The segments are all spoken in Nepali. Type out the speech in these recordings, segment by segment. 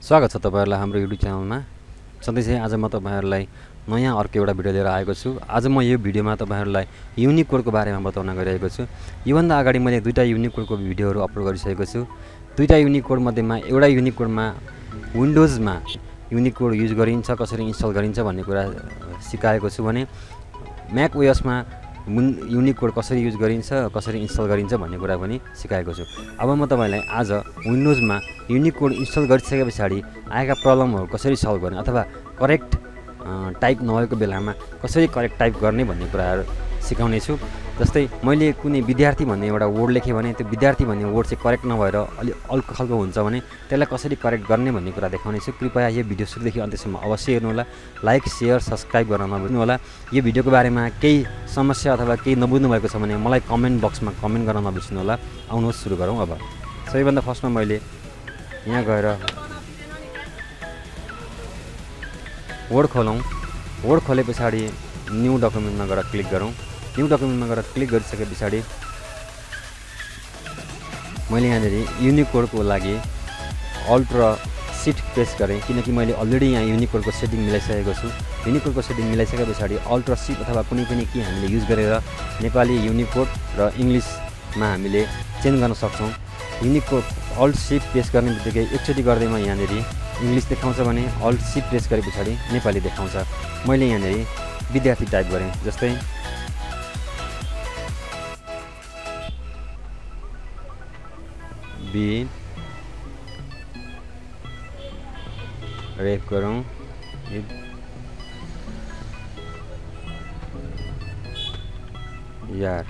स्वागत छ तपाईहरुलाई हाम्रो युट्युब च्यानलमा। सधैँ आज म तपाईहरुलाई नयाँ अर्को एउटा भिडियो लिएर आएको छु। आज म यो भिडियोमा तपाईहरुलाई युनिकोडको बारेमा बताउन गइरहेको छु। योभन्दा अगाडि मैले दुईटा युनिकोडको भिडियोहरु अपलोड गरिसकेको छु। दुईटा युनिकोड मध्येमा एउटा युनिकोडमा विन्डोजमा युनिकोड युज गरिन्छ, कसरी इन्स्टल गरिन्छ भन्ने कुरा सिकाएको छु भने म्याक ओएसमा युनिकोड कसरी युज गरिन्छ, कसरी इन्स्टल गरिन्छ भन्ने कुरा पनि सिकाएको छु। अब म तपाईलाई आज विन्डोजमा युनिकोड इन्स्टल गरिसकेपछि आएका प्रब्लमहरु कसरी सल्भ गर्ने अथवा करेक्ट टाइप नभएको बेलामा कसरी करेक्ट टाइप गर्ने भन्ने कुराहरु सिकाउने छु। जस्तै मैले कुनै विद्यार्थी भन्ने एउटा वर्ड लेखे भने त्यो विद्यार्थी भन्ने वर्ड चाहिँ करेक्ट नभएर अलि अल्को खल्को हुन्छ भने त्यसलाई कसरी करेक्ट गर्ने भन्ने कुरा देखाउने छु। कृपया यो भिडियो सुरुदेखि अन्त्यसम्म अवश्य हेर्नु होला। लाइक, शेयर, सब्स्क्राइब गर्न नबिर्सनु होला। यो भिडियोको बारेमा केही समस्या अथवा केही नबुझ्नु भएको छ भने मलाई कमेन्ट बक्समा कमेन्ट गर्न नबिर्सनु होला। आउनुहोस् सुरु गरौँ। अब सबैभन्दा फर्स्टमा मैले यहाँ गएर वर्ड खोलौँ। वर्ड खोलेपछि न्यू डकुमेन्टमा गएर क्लिक गरौँ। न्यू डकुमेन्टमा गएर क्लिक गरिसकेपछि मैले यहाँनिर युनिकोडको लागि अल्ट र शिफ्ट प्रेस गरेँ, किनकि मैले अलरेडी यहाँ युनिकोडको सेटिङ मिलाइसकेको छु। युनिकोडको सेटिङ मिलाइसकेपछि अल्ट र शिफ्ट अथवा कुनै पनि की हामीले युज गरेर नेपाली युनिकोड र इङ्ग्लिसमा हामीले चेन्ज गर्न सक्छौँ। युनिकोड अल्ट शिफ्ट प्रेस गर्ने बित्तिकै एकचोटि गर्दैमा यहाँनिर इङ्ग्लिस देखाउँछ भने अल्ट शिफ्ट प्रेस गरेपछि नेपाली देखाउँछ। मैले यहाँनिर विद्यार्थी टाइप गरेँ। जस्तै बी रेफ गरौँ यार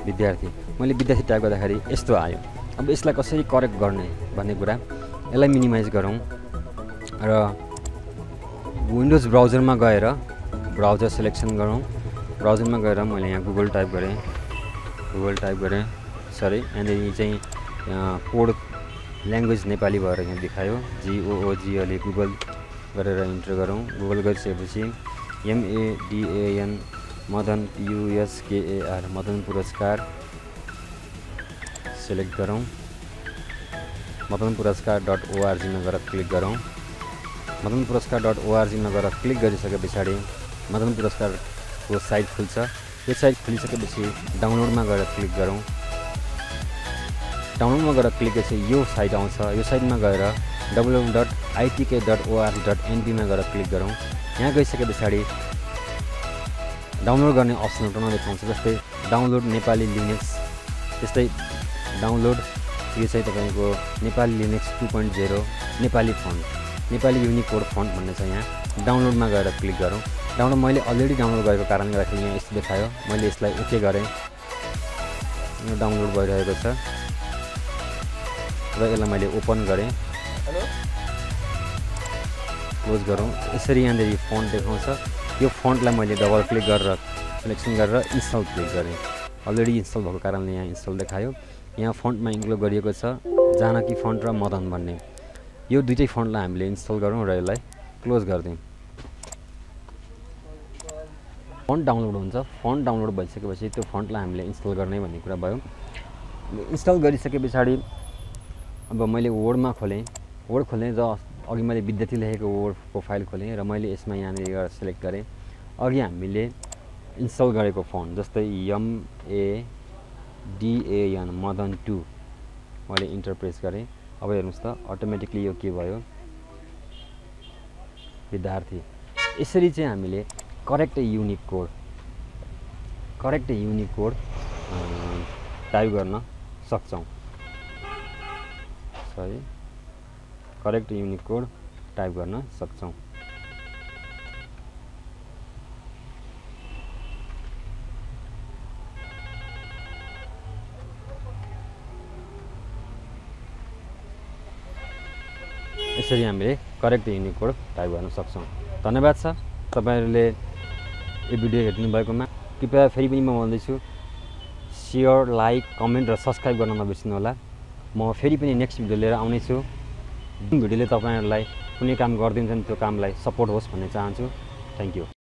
विद्यार्थी। मैले विद्यार्थी टाइप गर्दाखेरि यस्तो आयो। अब यसलाई कसरी करेक्ट गर्ने भन्ने कुरा, यसलाई मिनिमाइज गरौँ र विन्डोज ब्राउजरमा गएर ब्राउजर सिलेक्सन गरौँ। ब्राउजरमा गएर मैले यहाँ गुगल टाइप गरेँ। सरी, यहाँनिर चाहिँ कोड ल्याङ्ग्वेज नेपाली भएर यहाँ देखायो। GOOGL गुगल गरेर इन्टर गरौँ। गुगल गरिसकेपछि MADAN मदन PUSKAR मदन पुरस्कार सिलेक्ट गरौँ। madanpuraskar.org मा गएर क्लिक गरौँ। madanpuraskar.org मा गएर क्लिक गरिसकेपछि मदन पुरस्कारको साइट खुल्छ। यो साइट खुलिसकेपछि डाउनलोडमा गएर क्लिक गरौँ। डाउनलोडमा गएर क्लिक गरेपछि यो साइट आउँछ। यो साइटमा गएर www.itk.org.np मा गएर क्लिक गरौँ। यहाँ गइसकेपछि डाउनलोड गर्ने अप्सन एउटा देखाउँछ। जस्तै डाउनलोड नेपाली लिनक्स, त्यस्तै डाउनलोड यो चाहिँ तपाईको Nepali Linux 2.0 Nepali font, Nepali Unicode font भन्ने छ। यहाँ डाउनलोडमा गएर क्लिक गरौँ। डाउनलोड मैले अलरेडी डाउनलोड गरेको कारणले गर्दाखेरि यहाँ यस्तो देखायो। मैले यसलाई ओके गरेँ। यो डाउनलोड भइरहेको छ र यसलाई मैले ओपन गरेँ। क्लोज गरौँ। यसरी यहाँनिर फन्ट देखाउँछ। यो फन्टलाई मैले डबल क्लिक गरेर सिलेक्सन गरेर इन्स्टल क्लिक गरेँ। अलरेडी इन्स्टल भएको कारणले यहाँ इन्स्टल देखायो। यहाँ फन्टमा इन्क्लुड गरिएको छ जानकी फन्ट र मदन भन्ने। यो दुईटै फन्टलाई हामीले इन्स्टल गरौँ र यसलाई क्लोज गरिदिउँ। फन्ट डाउनलोड हुन्छ। फन्ट डाउनलोड भइसकेपछि त्यो फन्टलाई हामीले इन्स्टल गर्ने भन्ने कुरा भयो। इन्स्टल गरिसकेपछि अब मैले वर्डमा खोलेँ। वर्ड खोलेँ र अघि मैले विद्यार्थी लेखेको वर्डको फाइल खोलेँ र मैले यसमा यहाँनिर गएर सिलेक्ट गरेँ। अघि हामीले इन्स्टल गरेको फन्ट जस्तै MADAN मदन 2 मैले इन्टर प्रेस गरेँ। अब हेर्नुहोस् त अटोमेटिकली यो के भयो, विद्यार्थी। यसरी चाहिँ हामीले करेक्ट युनिकोड टाइप गर्न सक्छौँ। सरी, करेक्ट युनिकोड टाइप गर्न सक्छौँ। यसरी हामीले करेक्ट युनिकोड टाइप गर्न सक्छौँ। धन्यवाद छ तपाईहरुले यो भिडियो हेर्नु भएकोमा। कृपया फेरि पनि म भन्दैछु, शेयर, लाइक, कमेन्ट र सब्स्क्राइब गर्न नबिर्सनु होला। म फेरि पनि नेक्स्ट भिडियो लिएर आउने छु। जुन भिडियोले तपाईहरुलाई कुनै काम गरिदिन्छ नि त्यो कामलाई सपोर्ट होस् भन्ने चाहन्छु। Thank you.